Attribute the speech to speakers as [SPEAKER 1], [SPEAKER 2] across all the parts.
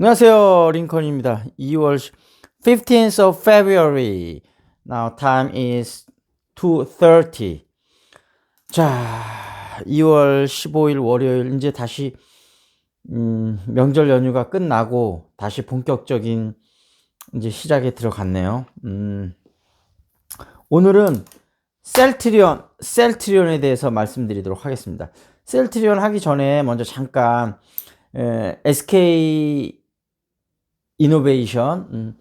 [SPEAKER 1] 안녕하세요. 링컨입니다. 2월 15th of February. Now time is 2:30. 자, 2월 15일 월요일 이제 다시 명절 연휴가 끝나고 다시 본격적인 이제 시작에 들어갔네요. 오늘은 셀트리온에 대해서 말씀드리도록 하겠습니다. 셀트리온 하기 전에 먼저 잠깐 SK 이노베이션,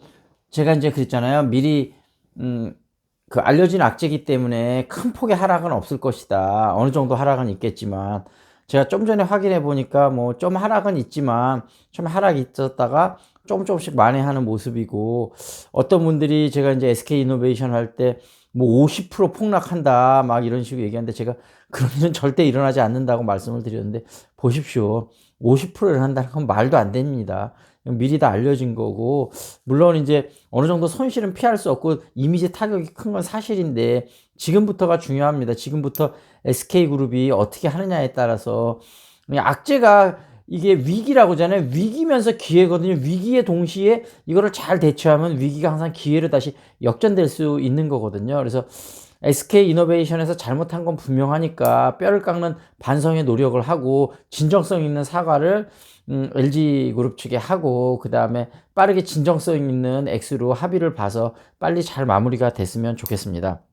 [SPEAKER 1] 제가 이제 그랬잖아요. 미리 그 알려진 악재이기 때문에 큰 폭의 하락은 없을 것이다. 어느 정도 하락은 있겠지만 제가 좀 전에 확인해 보니까 뭐 좀 하락은 있지만 좀 하락이 있었다가 조금씩 만회하는 모습이고, 어떤 분들이 제가 이제 SK 이노베이션 할 때 뭐 50% 폭락한다 막 이런 식으로 얘기하는데, 제가 그런 일은 절대 일어나지 않는다고 말씀을 드렸는데, 보십시오. 50%를 한다는 건 말도 안 됩니다. 미리 다 알려진 거고, 물론 이제 어느 정도 손실은 피할 수 없고 이미지 타격이 큰 건 사실인데, 지금부터가 중요합니다. 지금부터 SK그룹이 어떻게 하느냐에 따라서. 악재가 이게 위기라고 하잖아요. 위기면서 기회거든요. 위기의 동시에 이거를 잘 대처하면 위기가 항상 기회로 다시 역전될 수 있는 거거든요. 그래서 SK 이노베이션에서 잘못한 건 분명하니까 뼈를 깎는 반성의 노력을 하고, 진정성 있는 사과를 LG그룹 측에 하고, 그 다음에 빠르게 진정성 있는 X로 합의를 봐서 빨리 잘 마무리가 됐으면 좋겠습니다.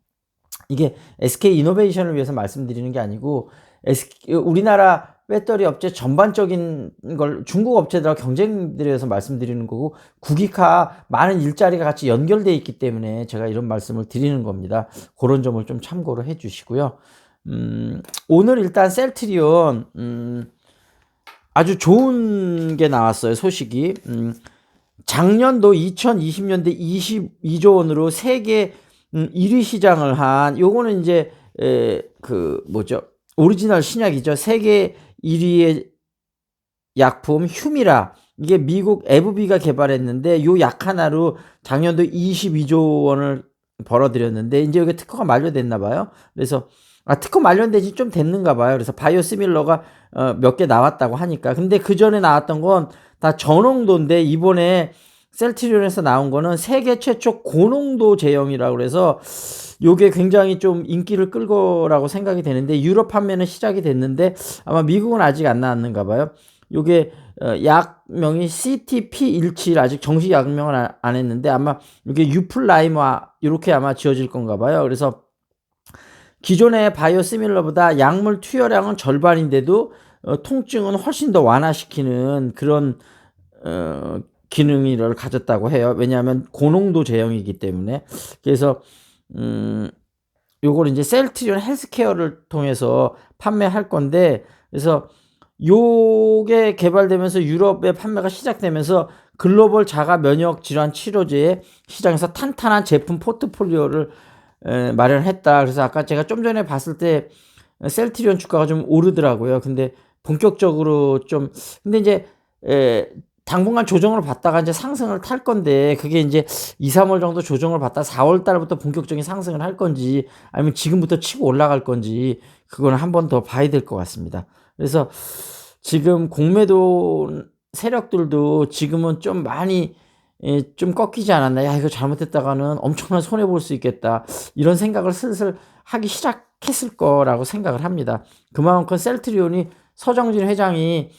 [SPEAKER 1] 이게 SK 이노베이션을 위해서 말씀드리는 게 아니고, 우리나라 배터리 업체 전반적인 걸 중국 업체들하고 경쟁들에서 말씀드리는 거고, 국익화 많은 일자리가 같이 연결되어 있기 때문에 제가 이런 말씀을 드리는 겁니다. 그런 점을 좀 참고를 해 주시고요. 오늘 일단 셀트리온 아주 좋은 게 나왔어요. 소식이. 작년도 2020년대 22조 원으로 세계 1위 시장을 한, 요거는 이제 그 뭐죠? 오리지널 신약이죠. 세계 1위의 약품 휴미라. 이게 미국 에브비가 개발했는데, 요 약 하나로 작년도 22조 원을 벌어들였는데, 이제 여기 특허가 만료됐나 봐요. 그래서 특허 만료된 지 좀 됐는가 봐요. 그래서 바이오시밀러가 몇 개 나왔다고 하니까. 근데 그 전에 나왔던 건 다 저농도인데, 이번에 셀트리온에서 나온 거는 세계 최초 고농도 제형이라고 그래서 요게 굉장히 좀 인기를 끌 거라고 생각이 되는데, 유럽 판매는 시작이 됐는데 아마 미국은 아직 안 나왔는가 봐요. 요게 약명이 CTP17, 아직 정식 약명은 안 했는데 아마 이게 유플라이마 이렇게 아마 지어질 건가 봐요. 그래서 기존의 바이오시밀러보다 약물 투여량은 절반인데도 통증은 훨씬 더 완화시키는 그런 기능을 가졌다고 해요. 왜냐하면 고농도 제형이기 때문에. 그래서 요걸 이제 셀트리온 헬스케어를 통해서 판매할 건데, 그래서 요게 개발되면서 유럽의 판매가 시작되면서 글로벌 자가 면역 질환 치료제의 시장에서 탄탄한 제품 포트폴리오를 마련했다. 그래서 아까 제가 좀 전에 봤을 때 셀트리온 주가가 좀 오르더라고요. 근데 본격적으로 좀, 근데 이제 당분간 조정을 받다가 이제 상승을 탈 건데, 그게 이제 2, 3월 정도 조정을 받다 4월 달부터 본격적인 상승을 할 건지 아니면 지금부터 치고 올라갈 건지, 그거는 한 번 더 봐야 될 것 같습니다. 그래서 지금 공매도 세력들도 지금은 좀 많이 좀 꺾이지 않았나. 야, 이거 잘못했다가는 엄청난 손해 볼 수 있겠다. 이런 생각을 슬슬 하기 시작했을 거라고 생각을 합니다. 그만큼 셀트리온이, 서정진 회장이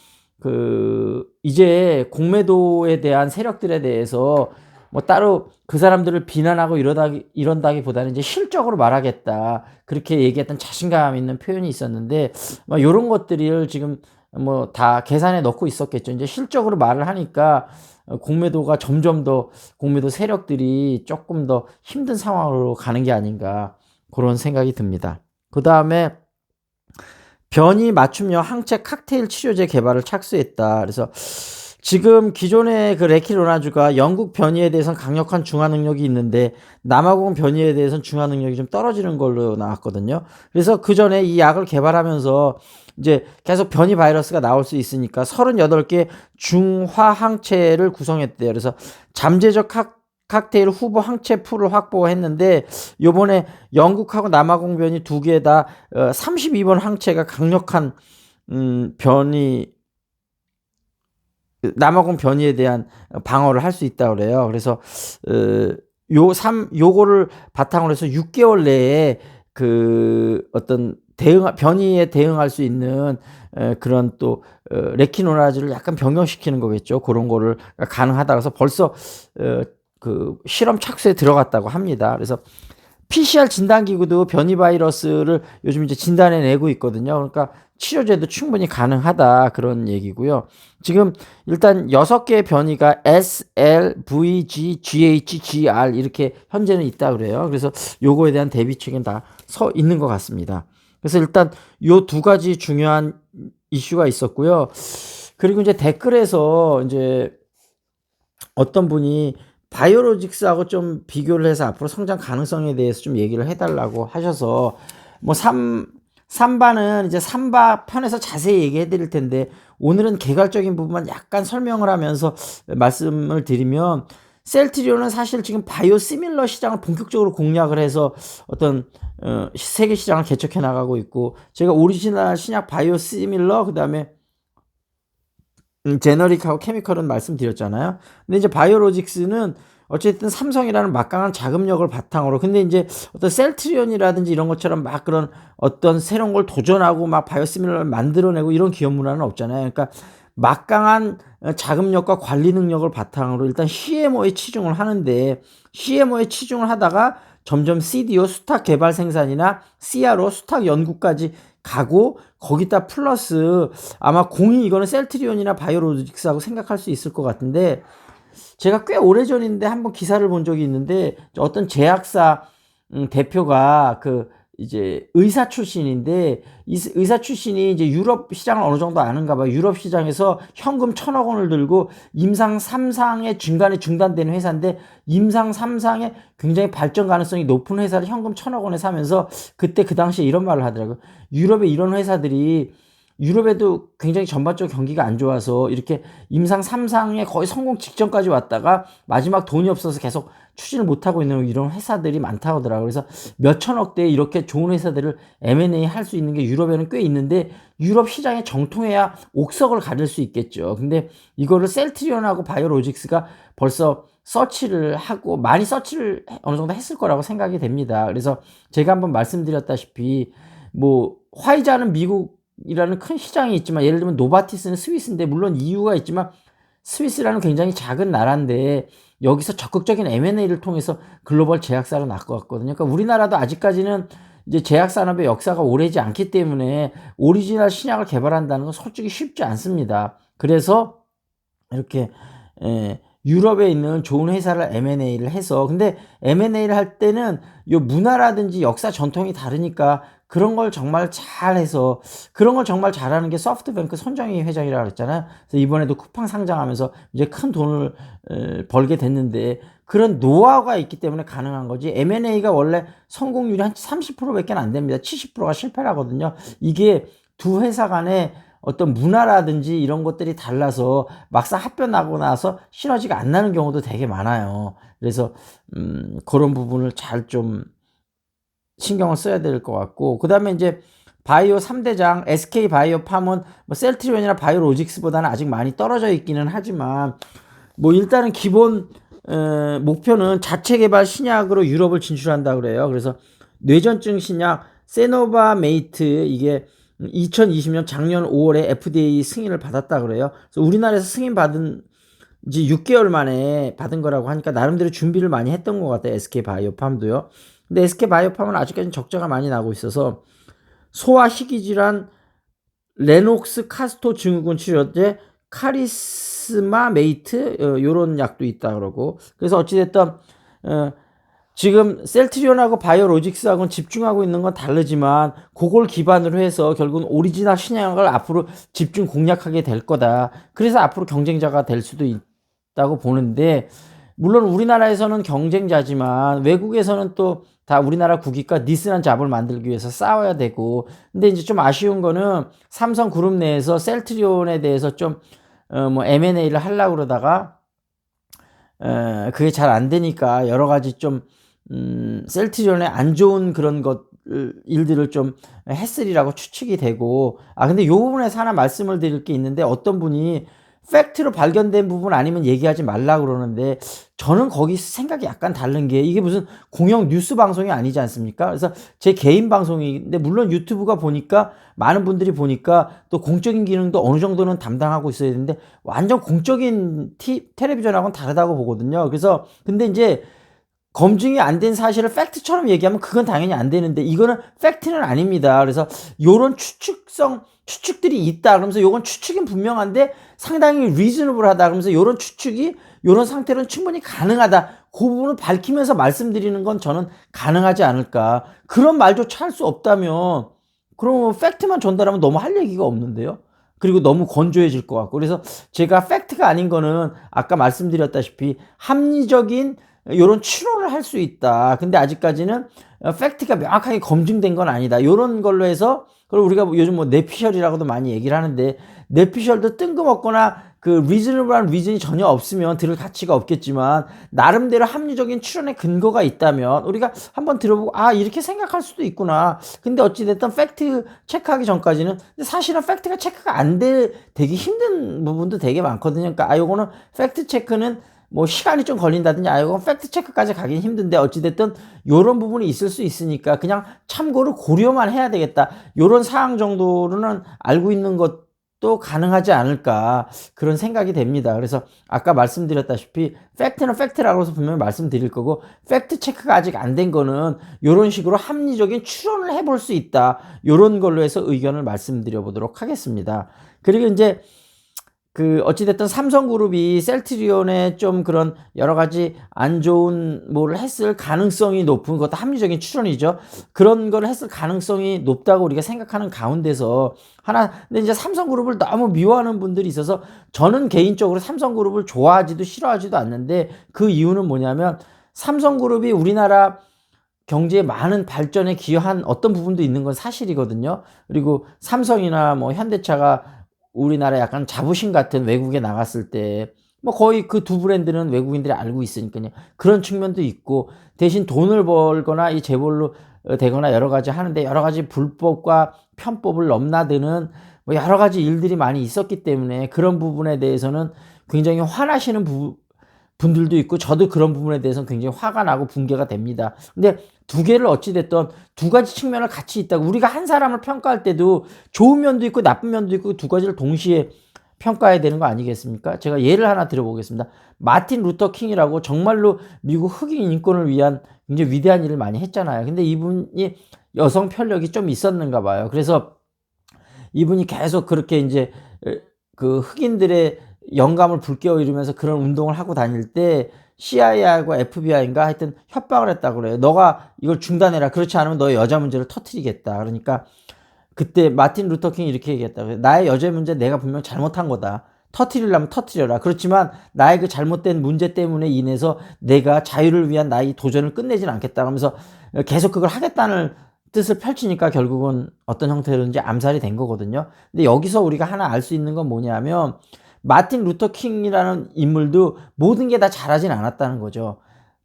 [SPEAKER 1] 이제 공매도에 대한 세력들에 대해서 뭐 따로 그 사람들을 비난하고 이런다기보다는 이제 실적으로 말하겠다, 그렇게 얘기했던 자신감 있는 표현이 있었는데, 뭐 이런 것들을 지금 뭐 다 계산에 넣고 있었겠죠. 이제 실적으로 말을 하니까 공매도가 점점 더, 공매도 세력들이 조금 더 힘든 상황으로 가는 게 아닌가, 그런 생각이 듭니다. 그 다음에 변이 맞춤형 항체 칵테일 치료제 개발을 착수했다. 그래서 지금 기존의 그 레키로나주가 영국 변이에 대해서는 강력한 중화 능력이 있는데, 남아공 변이에 대해서는 중화 능력이 좀 떨어지는 걸로 나왔거든요. 그래서 그 전에 이 약을 개발하면서 이제 계속 변이 바이러스가 나올 수 있으니까 38개 중화 항체를 구성했대요. 그래서 잠재적 칵테일 후보 항체 풀을 확보했는데, 요번에 영국하고 남아공 변이 두 개 다 32번 항체가 강력한 변이 남아공 변이에 대한 방어를 할 수 있다 그래요. 그래서 요거를 바탕으로 해서 6개월 내에 그 어떤 변이에 대응할 수 있는 그런 또 레키노라즈를 약간 변경시키는 거겠죠. 그런 거를 가능하다 그래서 벌써 그 실험 착수에 들어갔다고 합니다. 그래서 PCR 진단기구도 변이 바이러스를 요즘 이제 진단해내고 있거든요. 그러니까 치료제도 충분히 가능하다 그런 얘기고요. 지금 일단 6개의 변이가 S, L, V, G, GH, GR 이렇게 현재는 있다 그래요. 그래서 요거에 대한 대비책은 다 서 있는 것 같습니다. 그래서 일단 요 두 가지 중요한 이슈가 있었고요. 그리고 이제 댓글에서 이제 어떤 분이 바이오로직스하고 좀 비교를 해서 앞으로 성장 가능성에 대해서 좀 얘기를 해달라고 하셔서 뭐 3바는 이제 3바 편에서 자세히 얘기해 드릴 텐데 오늘은 개괄적인 부분만 약간 설명을 하면서 말씀을 드리면 셀트리온은 사실 지금 바이오 시밀러 시장을 본격적으로 공략을 해서 어떤 세계 시장을 개척해 나가고 있고 제가 오리지널 신약 바이오 시밀러 그다음에 제너릭하고 케미컬은 말씀드렸잖아요. 근데 이제 바이오로직스는 어쨌든 삼성이라는 막강한 자금력을 바탕으로 근데 이제 어떤 셀트리온이라든지 이런 것처럼 막 그런 어떤 새로운 걸 도전하고 막 바이오시밀러를 만들어내고 이런 기업 문화는 없잖아요. 그러니까 막강한 자금력과 관리 능력을 바탕으로 일단 CMO에 치중을 하는데 CMO에 치중을 하다가 점점 CDO 수탁 개발 생산이나 CRO 수탁 연구까지 가고 거기다 플러스 아마 공이 이거는 셀트리온이나 바이오로직스하고 생각할 수 있을 것 같은데 제가 꽤 오래전인데 한번 기사를 본 적이 있는데 어떤 제약사 대표가 그 이제 의사 출신인데 이 의사 출신이 이제 유럽 시장을 어느 정도 아는가 봐요. 유럽 시장에서 현금 1,000억 원을 들고 임상 3상에 중간에 중단되는 회사인데 임상 3상에 굉장히 발전 가능성이 높은 회사를 현금 1,000억 원에 사면서 그때 그 당시에 이런 말을 하더라고요. 유럽에 이런 회사들이 유럽에도 굉장히 전반적으로 경기가 안 좋아서 이렇게 임상 3상에 거의 성공 직전까지 왔다가 마지막 돈이 없어서 계속 추진을 못하고 있는 이런 회사들이 많다고 하더라고요. 그래서 몇 천억대에 이렇게 좋은 회사들을 M&A 할 수 있는 게 유럽에는 꽤 있는데 유럽 시장에 정통해야 옥석을 가릴 수 있겠죠. 근데 이거를 셀트리온하고 바이오로직스가 벌써 서치를 하고 많이 서치를 어느 정도 했을 거라고 생각이 됩니다. 그래서 제가 한번 말씀드렸다시피 뭐 화이자는 미국 이라는 큰 시장이 있지만 예를 들면 노바티스는 스위스인데 물론 이유가 있지만 스위스라는 굉장히 작은 나라인데 여기서 적극적인 M&A를 통해서 글로벌 제약사로 날 것 같거든요. 그러니까 우리나라도 아직까지는 이제 제약산업의 역사가 오래지 않기 때문에 오리지널 신약을 개발한다는 건 솔직히 쉽지 않습니다. 그래서 이렇게 유럽에 있는 좋은 회사를 M&A를 해서 근데 M&A를 할 때는 요 문화라든지 역사 전통이 다르니까 그런 걸 정말 잘해서 그런 걸 정말 잘하는 게 소프트뱅크 손정희 회장이라고 그랬잖아요. 그래서 이번에도 쿠팡 상장하면서 이제 큰 돈을 벌게 됐는데 그런 노하우가 있기 때문에 가능한 거지. M&A가 원래 성공률이 한 30%밖에 안 됩니다. 70%가 실패하거든요. 이게 두 회사 간에 어떤 문화라든지 이런 것들이 달라서 막상 합병 나고 나서 시너지가 안 나는 경우도 되게 많아요. 그래서 그런 부분을 잘 좀 신경을 써야 될 것 같고 그 다음에 이제 바이오 3대장 SK 바이오팜은 뭐 셀트리온이나 바이오로직스보다는 아직 많이 떨어져 있기는 하지만 뭐 일단은 기본 목표는 자체 개발 신약으로 유럽을 진출한다 그래요. 그래서 뇌전증 신약 세노바메이트 이게 2020년 작년 5월에 FDA 승인을 받았다 그래요. 그래서 우리나라에서 승인 받은 지 6개월 만에 받은 거라고 하니까 나름대로 준비를 많이 했던 것 같아요. SK 바이오팜도요. 근데 SK 바이오팜은 아직까지 적자가 많이 나고 있어서 소아 희귀질환 레녹스 카스토 증후군 치료제 카리스마 메이트 요런 약도 있다 그러고 그래서 어찌됐든 지금 셀트리온하고 바이오로직스하고는 집중하고 있는 건 다르지만 그걸 기반으로 해서 결국은 오리지널 신약을 앞으로 집중 공략하게 될 거다. 그래서 앞으로 경쟁자가 될 수도 있다고 보는데 물론 우리나라에서는 경쟁자지만 외국에서는 또 다 우리나라 국익과 니스난 잡을 만들기 위해서 싸워야 되고 근데 이제 좀 아쉬운 거는 삼성그룹 내에서 셀트리온에 대해서 좀 뭐 M&A를 하려고 그러다가 그게 잘 안 되니까 여러 가지 좀 셀트리온의 안 좋은 그런 일들을 좀 했으리라고 추측이 되고 근데 요 부분에서 하나 말씀을 드릴 게 있는데 어떤 분이 팩트로 발견된 부분 아니면 얘기하지 말라 그러는데 저는 거기 생각이 약간 다른 게 이게 무슨 공영 뉴스 방송이 아니지 않습니까? 그래서 제 개인 방송인데 물론 유튜브가 보니까 많은 분들이 보니까 또 공적인 기능도 어느 정도는 담당하고 있어야 되는데 완전 공적인 텔레비전하고는 다르다고 보거든요. 그래서 근데 이제 검증이 안 된 사실을 팩트처럼 얘기하면 그건 당연히 안 되는데 이거는 팩트는 아닙니다. 그래서 요런 추측들이 있다 그러면서 요건 추측은 분명한데 상당히 리즈너블하다 그러면서 요런 추측이 요런 상태로는 충분히 가능하다. 그 부분을 밝히면서 말씀드리는 건 저는 가능하지 않을까. 그런 말조차 할 수 없다면 그럼 팩트만 전달하면 너무 할 얘기가 없는데요. 그리고 너무 건조해질 것 같고 그래서 제가 팩트가 아닌 거는 아까 말씀드렸다시피 합리적인 요런 추론을 할 수 있다. 근데 아직까지는 팩트가 명확하게 검증된 건 아니다. 요런 걸로 해서 그걸 우리가 요즘 뭐 뇌피셜이라고도 많이 얘기를 하는데 뇌피셜도 뜬금없거나 그 리즈너블한 리즌이 전혀 없으면 들을 가치가 없겠지만 나름대로 합리적인 추론의 근거가 있다면 우리가 한번 들어보고 아 이렇게 생각할 수도 있구나. 근데 어찌됐든 팩트 체크하기 전까지는 근데 사실은 팩트가 체크가 되기 힘든 부분도 되게 많거든요. 그러니까 아 요거는 팩트 체크는 뭐 시간이 좀 걸린다든지 아 이건 팩트 체크까지 가긴 힘든데 어찌됐든 요런 부분이 있을 수 있으니까 그냥 참고를 고려만 해야 되겠다. 요런 사항 정도로는 알고 있는 것도 가능하지 않을까 그런 생각이 됩니다. 그래서 아까 말씀드렸다시피 팩트는 팩트라고 해서 분명히 말씀드릴 거고 팩트 체크가 아직 안 된 거는 요런 식으로 합리적인 추론을 해볼 수 있다. 요런 걸로 해서 의견을 말씀드려 보도록 하겠습니다. 그리고 이제 그 어찌됐든 삼성그룹이 셀트리온에 좀 그런 여러 가지 안 좋은 뭐를 했을 가능성이 높은 것도 합리적인 추론이죠. 그런 걸 했을 가능성이 높다고 우리가 생각하는 가운데서 하나 근데 이제 삼성그룹을 너무 미워하는 분들이 있어서 저는 개인적으로 삼성그룹을 좋아하지도 싫어하지도 않는데 그 이유는 뭐냐면 삼성그룹이 우리나라 경제의 많은 발전에 기여한 어떤 부분도 있는 건 사실이거든요. 그리고 삼성이나 뭐 현대차가 우리나라 약간 자부심 같은 외국에 나갔을 때 뭐 거의 그 두 브랜드는 외국인들이 알고 있으니까요. 그런 측면도 있고 대신 돈을 벌거나 이 재벌로 되거나 여러 가지 하는데 여러 가지 불법과 편법을 넘나드는 뭐 여러 가지 일들이 많이 있었기 때문에 그런 부분에 대해서는 굉장히 화나시는 분들도 있고 저도 그런 부분에 대해서는 굉장히 화가 나고 붕괴가 됩니다. 근데 두 개를 어찌됐든 두 가지 측면을 같이 있다고 우리가 한 사람을 평가할 때도 좋은 면도 있고 나쁜 면도 있고 두 가지를 동시에 평가해야 되는 거 아니겠습니까? 제가 예를 하나 들어보겠습니다. 마틴 루터 킹이라고 정말로 미국 흑인 인권을 위한 굉장히 위대한 일을 많이 했잖아요. 근데 이분이 여성 편력이 좀 있었는가 봐요. 그래서 이분이 계속 그렇게 이제 그 흑인들의 영감을 불태워이루면서 그런 운동을 하고 다닐 때 CIA하고 FBI인가 하여튼 협박을 했다고 그래요. 너가 이걸 중단해라. 그렇지 않으면 너의 여자 문제를 터뜨리겠다. 그러니까 그때 마틴 루터 킹이 이렇게 얘기했다. 나의 여자 문제 내가 분명 잘못한 거다. 터뜨리려면 터뜨려라. 그렇지만 나의 그 잘못된 문제 때문에 인해서 내가 자유를 위한 나의 도전을 끝내지는 않겠다. 하면서 계속 그걸 하겠다는 뜻을 펼치니까 결국은 어떤 형태로든지 암살이 된 거거든요. 근데 여기서 우리가 하나 알 수 있는 건 뭐냐면 마틴 루터 킹이라는 인물도 모든 게 다 잘하진 않았다는 거죠.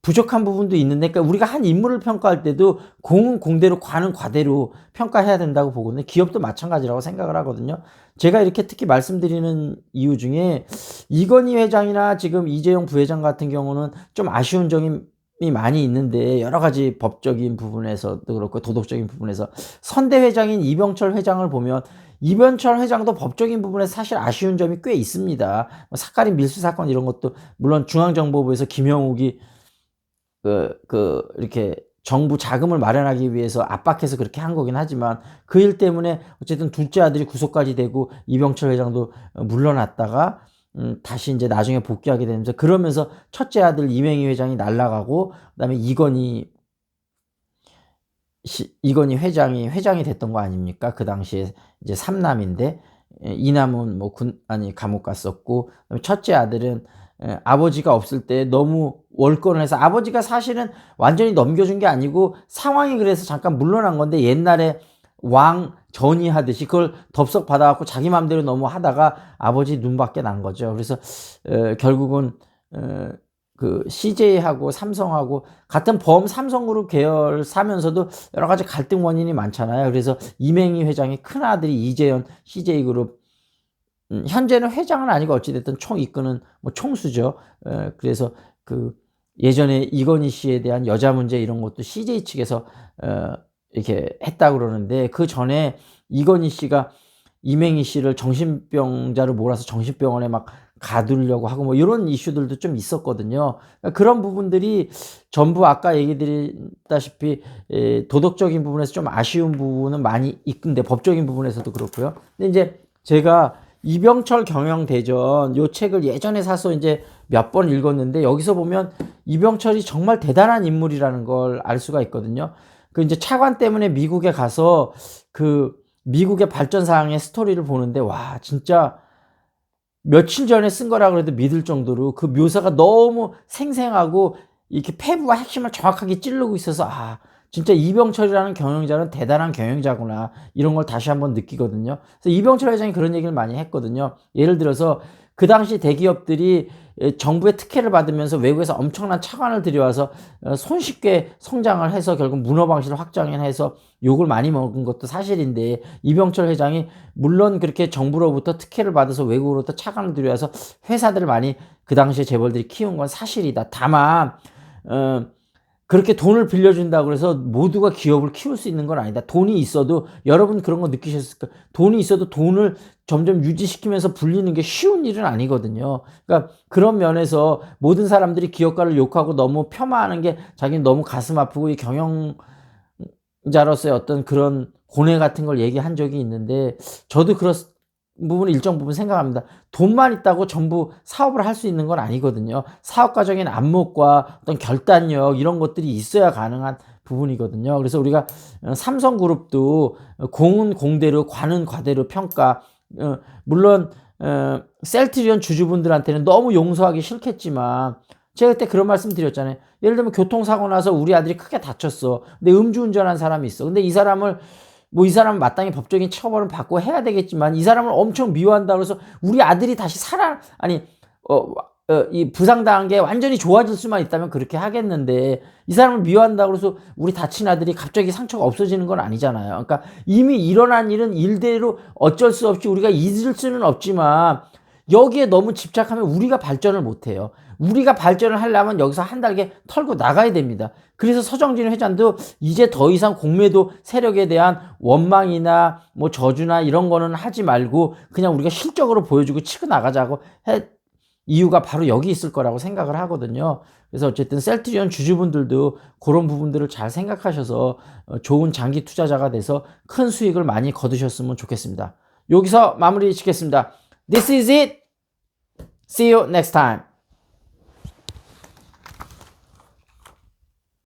[SPEAKER 1] 부족한 부분도 있는데 그러니까 우리가 한 인물을 평가할 때도 공은 공대로 과는 과대로 평가해야 된다고 보거든요. 기업도 마찬가지라고 생각을 하거든요. 제가 이렇게 특히 말씀드리는 이유 중에 이건희 회장이나 지금 이재용 부회장 같은 경우는 좀 아쉬운 점이 많이 있는데 여러 가지 법적인 부분에서도 그렇고 도덕적인 부분에서 선대 회장인 이병철 회장을 보면 이병철 회장도 법적인 부분에서 사실 아쉬운 점이 꽤 있습니다. 사카린 밀수 사건 이런 것도 물론 중앙정보부에서 김영욱이 이렇게 정부 자금을 마련하기 위해서 압박해서 그렇게 한 거긴 하지만 그 일 때문에 어쨌든 둘째 아들이 구속까지 되고 이병철 회장도 물러났다가 다시 이제 나중에 복귀하게 되면서 그러면서 첫째 아들 이명희 회장이 날아가고 그다음에 이건희 회장이 됐던 거 아닙니까? 그 당시에 이제 삼남인데 이남은 뭐 감옥 갔었고 첫째 아들은 아버지가 없을 때 너무 월권을 해서 아버지가 사실은 완전히 넘겨준 게 아니고 상황이 그래서 잠깐 물러난 건데 옛날에 왕 전이하듯이 그걸 덥석 받아갖고 자기 마음대로 너무 하다가 아버지 눈밖에 난 거죠. 그래서 결국은 그 CJ하고 삼성하고 같은 삼성그룹 계열사면서도 여러 가지 갈등 원인이 많잖아요. 그래서 이명희 회장의 큰아들이 이재현 CJ그룹 현재는 회장은 아니고 어찌됐든 총 이끄는 뭐 총수죠. 그래서 그 예전에 이건희 씨에 대한 여자 문제 이런 것도 CJ 측에서 이렇게 했다고 그러는데, 그 전에 이건희 씨가 이맹희 씨를 정신병자로 몰아서 정신병원에 막 가두려고 하고 뭐 이런 이슈들도 좀 있었거든요. 그러니까 그런 부분들이 전부 아까 얘기 드렸다시피 도덕적인 부분에서 좀 아쉬운 부분은 많이 있는데, 법적인 부분에서도 그렇고요. 근데 이제 제가 이병철 경영대전 요 책을 예전에 사서 이제 몇 번 읽었는데, 여기서 보면 이병철이 정말 대단한 인물이라는 걸 알 수가 있거든요. 그 이제 차관 때문에 미국에 가서 그 미국의 발전 사항의 스토리를 보는데, 와, 진짜 며칠 전에 쓴 거라 그래도 믿을 정도로 그 묘사가 너무 생생하고 이렇게 폐부와 핵심을 정확하게 찌르고 있어서, 아, 진짜 이병철이라는 경영자는 대단한 경영자구나, 이런 걸 다시 한번 느끼거든요. 그래서 이병철 회장이 그런 얘기를 많이 했거든요. 예를 들어서 그 당시 대기업들이 정부의 특혜를 받으면서 외국에서 엄청난 차관을 들여와서 손쉽게 성장을 해서 결국 문어 방식을 확장해서 욕을 많이 먹은 것도 사실인데, 이병철 회장이 물론 그렇게 정부로부터 특혜를 받아서 외국으로부터 차관을 들여와서 회사들을 많이 그 당시에 재벌들이 키운 건 사실이다. 다만 그렇게 돈을 빌려준다고 해서 모두가 기업을 키울 수 있는 건 아니다. 돈이 있어도, 여러분 그런 거 느끼셨을 거예요. 돈이 있어도 돈을 점점 유지시키면서 불리는 게 쉬운 일은 아니거든요. 그러니까 그런 면에서 모든 사람들이 기업가를 욕하고 너무 폄하하는 게 자기는 너무 가슴 아프고, 이 경영자로서의 어떤 그런 고뇌 같은 걸 얘기한 적이 있는데, 저도 그런 부분은 일정 부분 생각합니다. 돈만 있다고 전부 사업을 할 수 있는 건 아니거든요. 사업가적인 안목과 어떤 결단력, 이런 것들이 있어야 가능한 부분이거든요. 그래서 우리가 삼성그룹도 공은 공대로 과는 과대로 평가, 물론 셀트리온 주주분들한테는 너무 용서하기 싫겠지만, 제가 그때 그런 말씀 드렸잖아요. 예를 들면 교통사고 나서 우리 아들이 크게 다쳤어. 근데 음주운전한 사람이 있어. 근데 이 사람은 마땅히 법적인 처벌은 받고 해야 되겠지만, 이 사람을 엄청 미워한다고 해서 우리 아들이 다시 이 부상당한 게 완전히 좋아질 수만 있다면 그렇게 하겠는데, 이 사람을 미워한다고 해서 우리 다친 아들이 갑자기 상처가 없어지는 건 아니잖아요. 그러니까 이미 일어난 일은 일대로 어쩔 수 없이 우리가 잊을 수는 없지만, 여기에 너무 집착하면 우리가 발전을 못해요. 우리가 발전을 하려면 여기서 한 달게 털고 나가야 됩니다. 그래서 서정진 회장도 이제 더 이상 공매도 세력에 대한 원망이나 뭐 저주나 이런 거는 하지 말고 그냥 우리가 실적으로 보여주고 치고 나가자고 이유가 바로 여기 있을 거라고 생각을 하거든요. 그래서 어쨌든 셀트리온 주주분들도 그런 부분들을 잘 생각하셔서 좋은 장기 투자자가 돼서 큰 수익을 많이 거두셨으면 좋겠습니다. 여기서 마무리 짓겠습니다. This is it. See you next time.